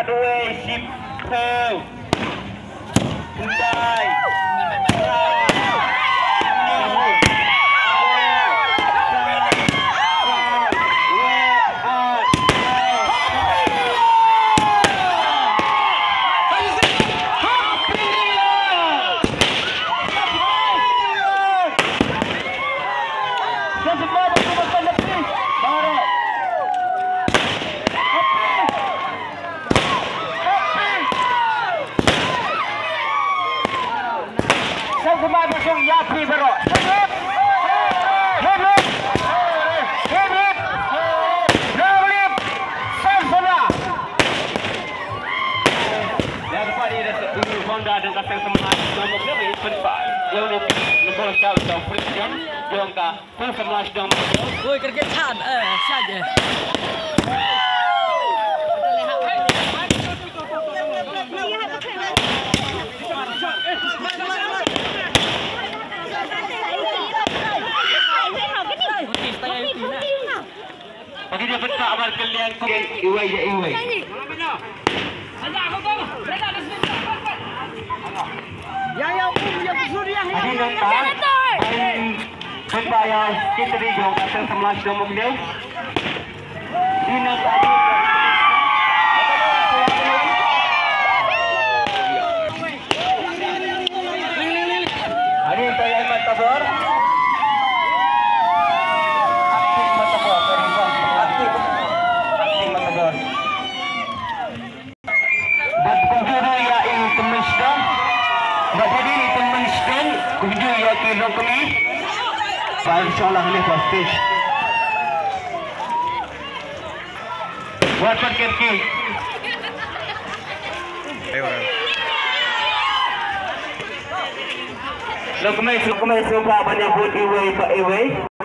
away, ship two. Hyundai. Yapi bro. Honda dan kasang semangat nomor 9 penpat. Yang nombor kau tahu presiden yang ka 11 nombor. Oi kerja kan saja. Bagi dia bentak amal kalian iwai je iwai. Yang bersuria Pembayar kita di jauh kasar 11 nombor beliau. Dina tadi. Hari saya mata bor. InsyaAllah ini pasti. Buat pergi. Lo kemai suka banyak buat iway.